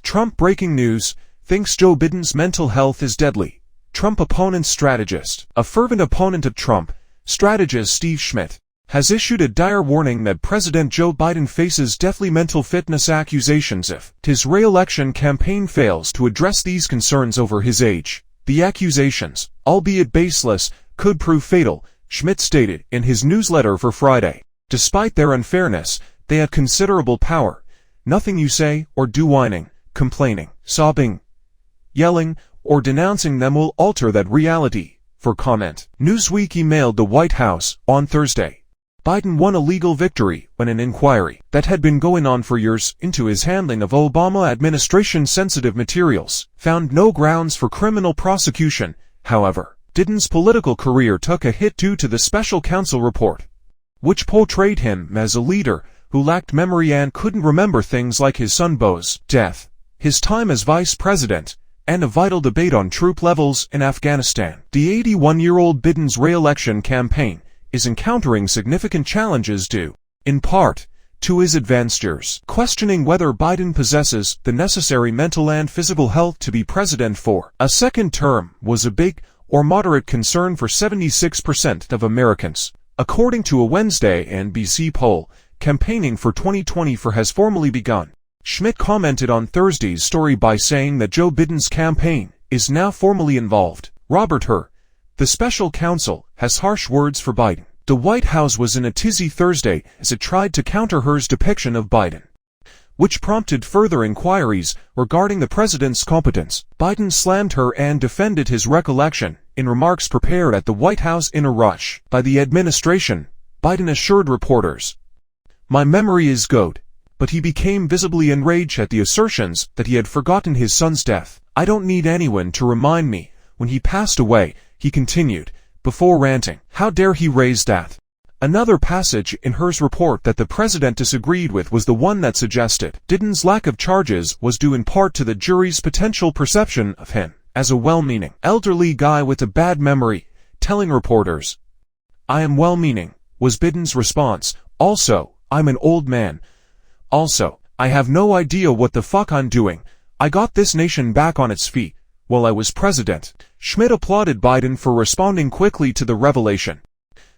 Trump breaking news, thinks Joe Biden's mental health is deadly. Trump opponent strategist. A fervent opponent of Trump, strategist Steve Schmidt, has issued a dire warning that President Joe Biden faces deathly mental fitness accusations if his re-election campaign fails to address these concerns over his age. The accusations, albeit baseless, could prove fatal, Schmidt stated in his newsletter for Friday. Despite their unfairness, they have considerable power. Nothing you say or do whining, complaining, sobbing, yelling, or denouncing them will alter that reality. For comment, Newsweek emailed the White House on Thursday. Biden won a legal victory when an inquiry that had been going on for years into his handling of Obama administration-sensitive materials found no grounds for criminal prosecution. However, Biden's political career took a hit due to the special counsel report, which portrayed him as a leader who lacked memory and couldn't remember things like his son Beau's death, his time as vice president, and a vital debate on troop levels in Afghanistan. The 81-year-old Biden's re-election campaign is encountering significant challenges due, in part, to his advanced years, questioning whether Biden possesses the necessary mental and physical health to be president for a second term was a big or moderate concern for 76% of Americans. According to a Wednesday NBC poll, campaigning for 2024 has formally begun. Schmidt commented on Thursday's story by saying that Joe Biden's campaign is now formally involved. Robert Hur, the special counsel, has harsh words for Biden. The White House was in a tizzy Thursday as it tried to counter Hur's depiction of Biden, which prompted further inquiries regarding the president's competence. Biden slammed Hur and defended his recollection in remarks prepared at the White House in a rush by the administration. Biden assured reporters, "My memory is good." But he became visibly enraged at the assertions that he had forgotten his son's death. "I don't need anyone to remind me when he passed away," he continued, before ranting, "How dare he raise that?" Another passage in Hur's report that the president disagreed with was the one that suggested Biden's lack of charges was due in part to the jury's potential perception of him as a well-meaning, elderly guy with a bad memory, telling reporters, "I am well-meaning," was Biden's response. "Also, I'm an old man. Also, I have no idea what the fuck I'm doing. I got this nation back on its feet while I was president." Schmidt applauded Biden for responding quickly to the revelation,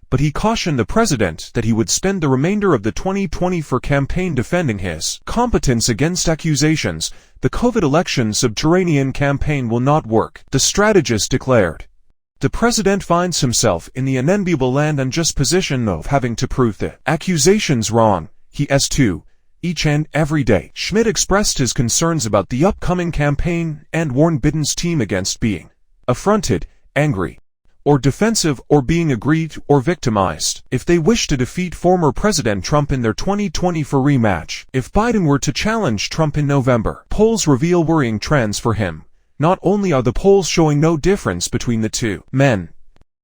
but he cautioned the president that he would spend the remainder of the 2024 campaign defending his competence against accusations. The COVID election subterranean campaign will not work, the strategist declared. The president finds himself in the unenviable and unjust position of having to prove the accusations wrong. He has to, each and every day. Schmidt expressed his concerns about the upcoming campaign and warned Biden's team against being affronted, angry, or defensive or being aggrieved or victimized if they wish to defeat former President Trump in their 2024 rematch. If Biden were to challenge Trump in November, polls reveal worrying trends for him. Not only are the polls showing no difference between the two men,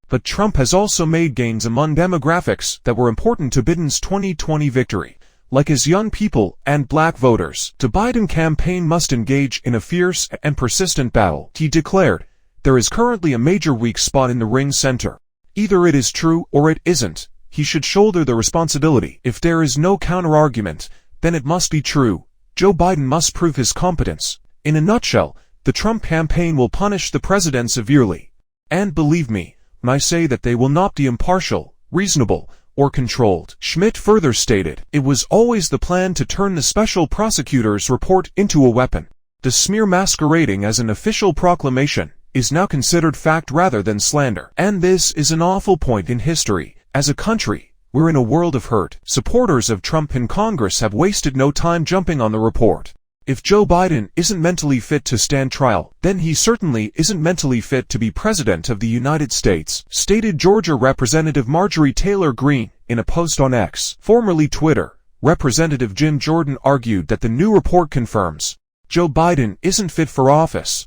but Trump has also made gains among demographics that were important to Biden's 2020 victory, like his young people and black voters. The Biden campaign must engage in a fierce and persistent battle, he declared. There is currently a major weak spot in the ring center. Either it is true or it isn't. He should shoulder the responsibility. If there is no counter-argument, then it must be true. Joe Biden must prove his competence. In a nutshell, the Trump campaign will punish the president severely. And believe me when I say that they will not be impartial, reasonable, or controlled. Schmidt further stated, "It was always the plan to turn the special prosecutor's report into a weapon. The smear masquerading as an official proclamation is now considered fact rather than slander. And this is an awful point in history. As a country, we're in a world of hurt." Supporters of Trump in Congress have wasted no time jumping on the report. If Joe Biden isn't mentally fit to stand trial, then he certainly isn't mentally fit to be President of the United States, stated Georgia Representative Marjorie Taylor Greene in a post on X, formerly Twitter. Representative Jim Jordan argued that the new report confirms Joe Biden isn't fit for office.